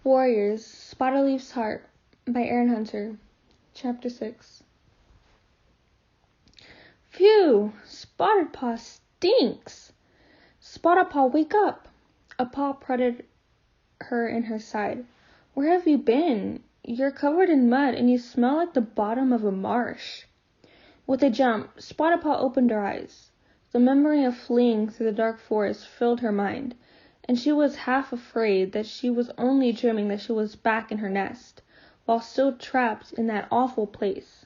Warriors, Spottedleafs Heart by Erin. Chapter 6. Phew! Spotted Paw stinks! Spotted Paw, wake up! A paw prodded her in her side. Where have you been? You're covered in mud and you smell like the bottom of a marsh. With a jump, Spotted Paw opened her eyes. The memory of fleeing through the dark forest filled her mind, and she was half afraid that she was only dreaming that she was back in her nest, while still trapped in that awful place.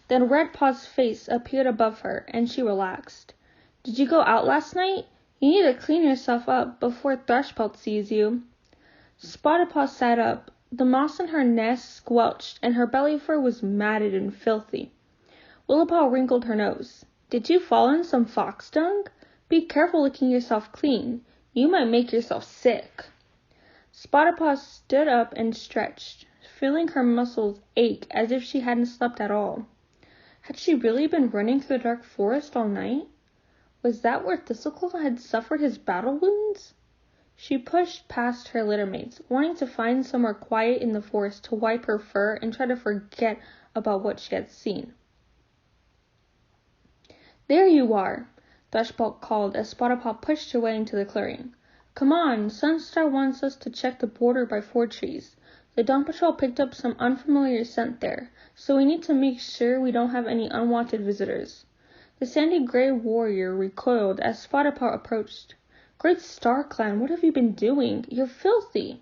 Then Red Paw's face appeared above her, and she relaxed. Did you go out last night? You need to clean yourself up before Thrushpelt sees you. Spotted Paw sat up. The moss in her nest squelched, and her belly fur was matted and filthy. Willowpaw wrinkled her nose. Did you fall in some fox dung? Be careful licking yourself clean. You might make yourself sick. Spotted Paw stood up and stretched, feeling her muscles ache as if she hadn't slept at all. Had she really been running through the dark forest all night? Was that where Thistleclaw had suffered his battle wounds? She pushed past her littermates, wanting to find somewhere quiet in the forest to wipe her fur and try to forget about what she had seen. There you are, Thrushpelt called as Spotted Paw pushed her way into the clearing. Come on, Sunstar wants us to check the border by Fort Trees. The Dawn Patrol picked up some unfamiliar scent there, so we need to make sure we don't have any unwanted visitors. The sandy gray warrior recoiled as Spotted Paw approached. Great Star Clan, what have you been doing? You're filthy.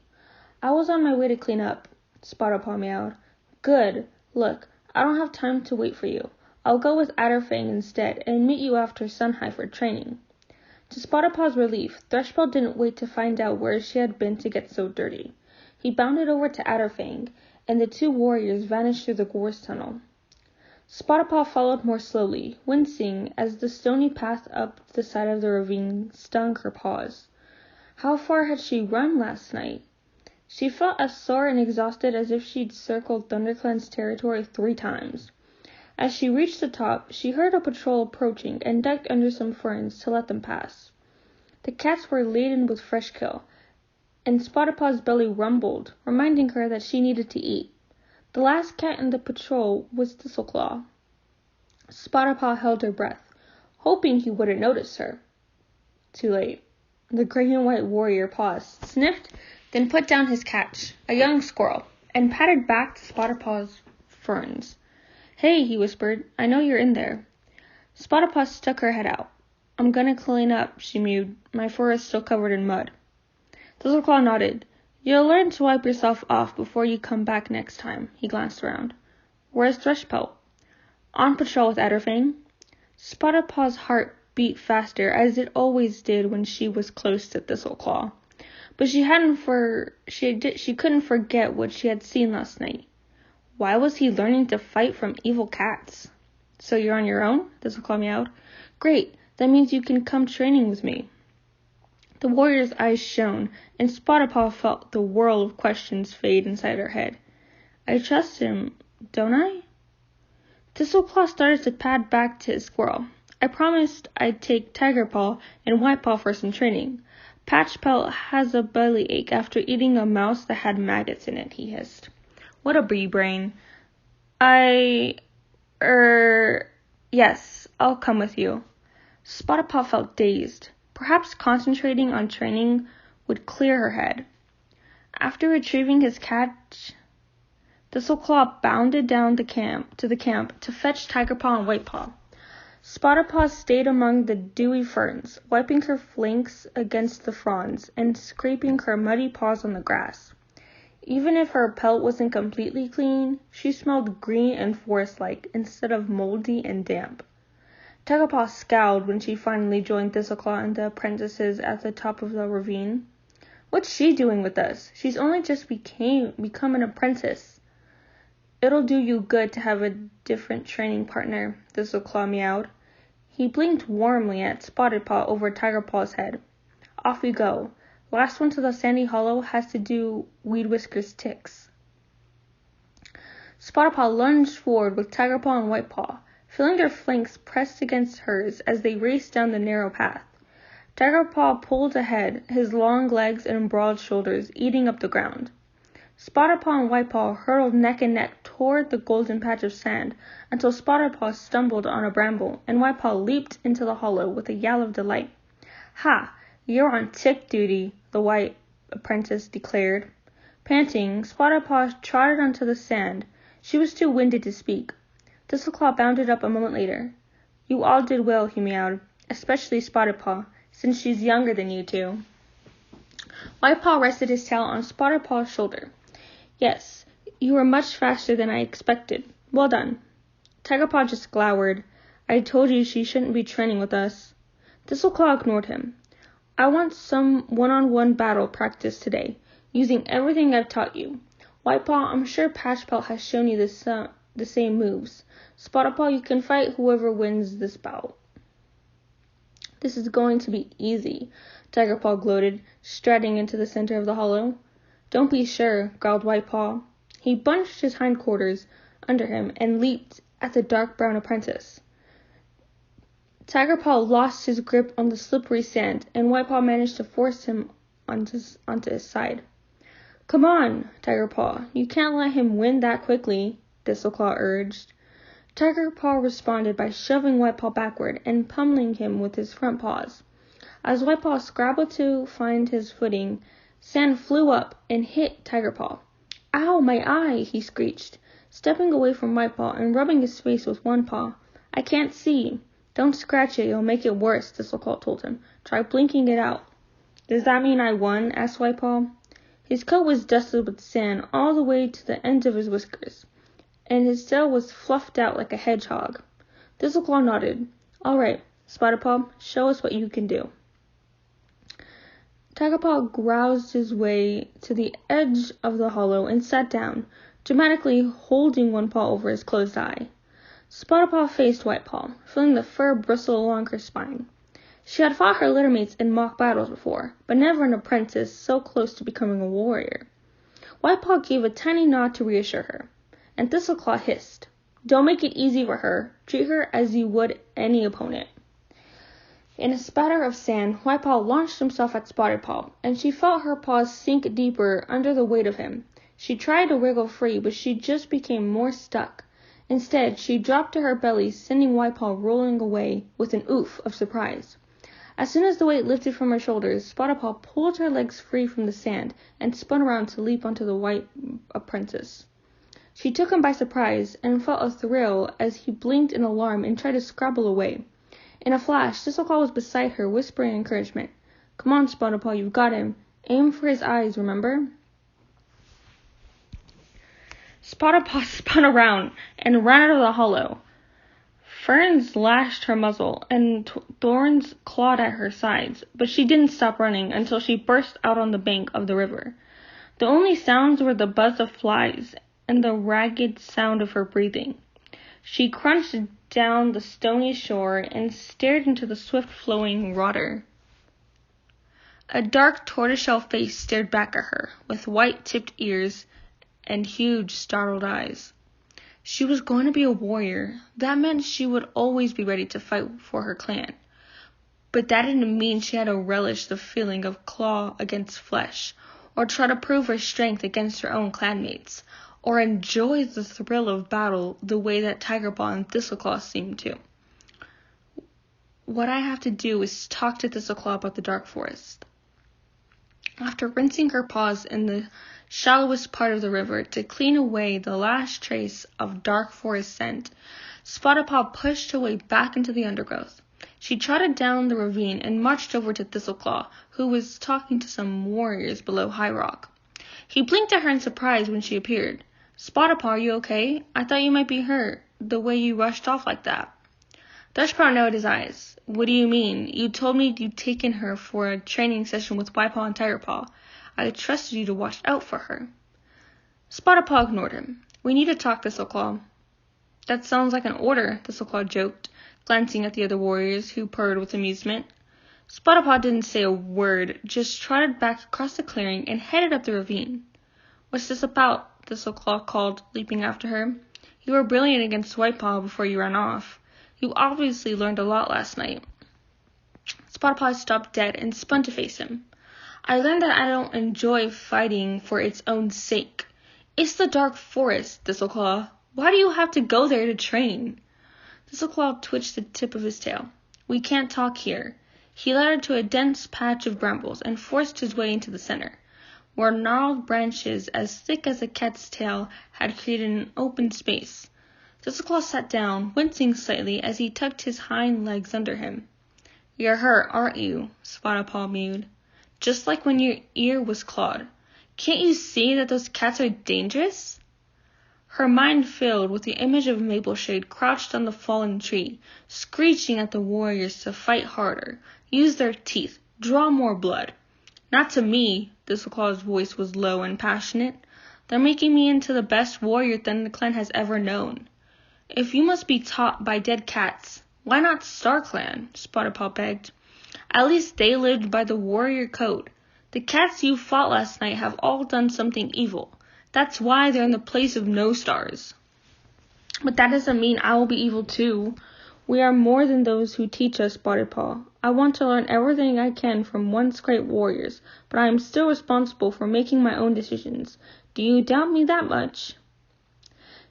I was on my way to clean up, Spotted Paw meowed. Good. Look, I don't have time to wait for you. I'll go with Adderfang instead and meet you after Sunhigh for training. To Spotted Paw's relief, Thrushpelt didn't wait to find out where she had been to get so dirty. He bounded over to Adderfang, and the two warriors vanished through the gorse tunnel. Spotted Paw followed more slowly, wincing as the stony path up the side of the ravine stung her paws. How far had she run last night? She felt as sore and exhausted as if she'd circled ThunderClan's territory 3 times. As she reached the top, she heard a patrol approaching and ducked under some ferns to let them pass. The cats were laden with fresh kill, and Spotted Paw's belly rumbled, reminding her that she needed to eat. The last cat in the patrol was Thistleclaw. Spotted Paw held her breath, hoping he wouldn't notice her. Too late. The gray and white warrior paused, sniffed, then put down his catch, a young squirrel, and patted back to Spotted Paw's ferns. Hey, he whispered, I know you're in there. Spotted Paw stuck her head out. I'm gonna clean up, she mewed. My fur is still covered in mud. Thistleclaw nodded. You'll learn to wipe yourself off before you come back next time, he glanced around. Where's Thrushpelt? On patrol with Adderfang. Spotted Paw's heart beat faster, as it always did when she was close to Thistleclaw. But she couldn't forget what she had seen last night. Why was he learning to fight from evil cats? So you're on your own? Thistleclaw meowed. Great, that means you can come training with me. The warrior's eyes shone, and Spotted Paw felt the whirl of questions fade inside her head. I trust him, don't I? Thistleclaw started to pad back to his squirrel. I promised I'd take Tiger Paw and White Paw for some training. Patchpelt has a belly ache after eating a mouse that had maggots in it, he hissed. What a bee-brain. Yes, I'll come with you. Spotted Paw felt dazed. Perhaps concentrating on training would clear her head. After retrieving his catch, Thistleclaw bounded down to the camp to fetch Tiger Paw and White Paw. Spotted Paw stayed among the dewy ferns, wiping her flanks against the fronds and scraping her muddy paws on the grass. Even if her pelt wasn't completely clean, she smelled green and forest-like instead of moldy and damp. Tiger Paw scowled when she finally joined Thistleclaw and the apprentices at the top of the ravine. What's she doing with us? She's only just become an apprentice. It'll do you good to have a different training partner, Thistleclaw meowed. He blinked warmly at Spotted Paw over Tiger Paw's head. Off we go. Last one to the sandy hollow has to do Weed Whisker's ticks. Spotted Paw lunged forward with Tiger Paw and White Paw, feeling their flanks pressed against hers as they raced down the narrow path. Tiger Paw pulled ahead, his long legs and broad shoulders eating up the ground. Spotted Paw and White Paw hurtled neck and neck toward the golden patch of sand until Spotted Paw stumbled on a bramble and White Paw leaped into the hollow with a yell of delight. "Ha! You're on tick duty," the white apprentice declared. Panting, Spotted Paw trotted onto the sand. She was too winded to speak. Thistleclaw bounded up a moment later. "You all did well," he meowed, "especially Spotted Paw, since she's younger than you two." White Paw rested his tail on Spotted Paw's shoulder. "Yes, you were much faster than I expected. Well done." Tiger Paw just glowered. "I told you she shouldn't be training with us." Thistleclaw ignored him. "I want some one-on-one battle practice today, using everything I've taught you. White Paw, I'm sure Patchpelt has shown you the same moves. Spotted Paw, you can fight whoever wins this bout." "This is going to be easy," Tiger Paw gloated, striding into the center of the hollow. "Don't be sure," growled White Paw. He bunched his hindquarters under him and leaped at the dark brown apprentice. Tiger Paw lost his grip on the slippery sand, and White Paw managed to force him onto his side. "Come on, Tiger Paw, you can't let him win that quickly," Thistleclaw urged. Tiger Paw responded by shoving White Paw backward and pummeling him with his front paws. As White Paw scrabbled to find his footing, sand flew up and hit Tiger Paw. "Ow, my eye!" he screeched, stepping away from White Paw and rubbing his face with one paw. "I can't see." "Don't scratch it, you'll make it worse," Thistleclaw told him. "Try blinking it out." "Does that mean I won?" asked White Paw. His coat was dusted with sand all the way to the ends of his whiskers, and his tail was fluffed out like a hedgehog. Thistleclaw nodded. "All right, Spotted Paw, show us what you can do." Tiger Paw groused his way to the edge of the hollow and sat down, dramatically holding one paw over his closed eye. Spotted Paw faced White Paw, feeling the fur bristle along her spine. She had fought her littermates in mock battles before, but never an apprentice so close to becoming a warrior. White Paw gave a tiny nod to reassure her, and Thistleclaw hissed, "Don't make it easy for her. Treat her as you would any opponent." In a spatter of sand, White Paw launched himself at Spotted Paw, and she felt her paws sink deeper under the weight of him. She tried to wriggle free, but she just became more stuck. Instead, she dropped to her belly, sending White Paw rolling away with an oof of surprise. As soon as the weight lifted from her shoulders, Spotted Paw pulled her legs free from the sand and spun around to leap onto the white apprentice. She took him by surprise and felt a thrill as he blinked in alarm and tried to scrabble away. In a flash, Thistleclaw was beside her, whispering encouragement. "Come on, Spotted Paw, you've got him. Aim for his eyes, remember?" Spotted Paw spun around and ran out of the hollow. Ferns lashed her muzzle, and thorns clawed at her sides, but she didn't stop running until she burst out on the bank of the river. The only sounds were the buzz of flies and the ragged sound of her breathing. She crunched down the stony shore and stared into the swift-flowing water. A dark tortoiseshell face stared back at her, with white-tipped ears and huge, startled eyes. She was going to be a warrior. That meant she would always be ready to fight for her clan. But that didn't mean she had to relish the feeling of claw against flesh, or try to prove her strength against her own clanmates, or enjoy the thrill of battle the way that Tiger Paw and Thistleclaw seemed to. What I have to do is talk to Thistleclaw about the dark forest. After rinsing her paws in the shallowest part of the river to clean away the last trace of dark forest scent, Spotted Paw pushed her way back into the undergrowth. She trotted down the ravine and marched over to Thistleclaw, who was talking to some warriors below High Rock. He blinked at her in surprise when she appeared. "Spotted Paw, are you okay? I thought you might be hurt, the way you rushed off like that." Thrushpaw narrowed his eyes. "What do you mean? You told me you'd taken her for a training session with White Paw and Tiger Paw. I trusted you to watch out for her." Spotted Paw ignored him. "We need to talk, Thistleclaw." "That sounds like an order," Thistleclaw joked, glancing at the other warriors, who purred with amusement. Spotted Paw didn't say a word, just trotted back across the clearing and headed up the ravine. "What's this about?" Thistleclaw called, leaping after her. "You were brilliant against White Paw before you ran off. You obviously learned a lot last night." Spotted Paw stopped dead and spun to face him. I learned that I don't enjoy fighting for its own sake. It's the dark forest, Thistleclaw. Why do you have to go there to train? Thistleclaw twitched the tip of his tail. We can't talk here. He led her to a dense patch of brambles and forced his way into the center, where gnarled branches as thick as a cat's tail had created an open space. Thistleclaw sat down, wincing slightly as he tucked his hind legs under him. You're hurt, aren't you? Spotted Paw mewed. Just like when your ear was clawed. Can't you see that those cats are dangerous? Her mind filled with the image of Mapleshade crouched on the fallen tree, screeching at the warriors to fight harder, use their teeth, draw more blood. Not to me, Thistleclaw's voice was low and passionate. They're making me into the best warrior the clan has ever known. If you must be taught by dead cats, why not StarClan? Spotted Paw begged. At least they lived by the warrior code. The cats you fought last night have all done something evil. That's why they're in the place of no stars. But that doesn't mean I will be evil too. We are more than those who teach us, Spotted Paw. I want to learn everything I can from once great warriors, but I am still responsible for making my own decisions. Do you doubt me that much?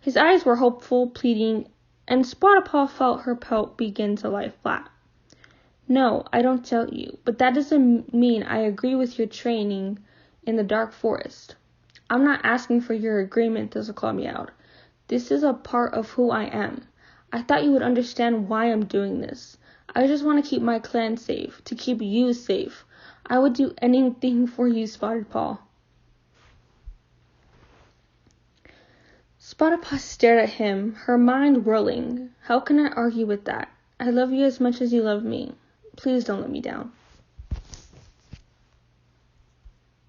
His eyes were hopeful, pleading, and Spotted Paw felt her pelt begin to lie flat. No, I don't doubt you, but that doesn't mean I agree with your training in the dark forest. I'm not asking for your agreement, Thistleclaw meowed. This is a part of who I am. I thought you would understand why I'm doing this. I just want to keep my clan safe, to keep you safe. I would do anything for you, Spotted Paw. Spotted Paw stared at him, her mind whirling. How can I argue with that? I love you as much as you love me. Please don't let me down.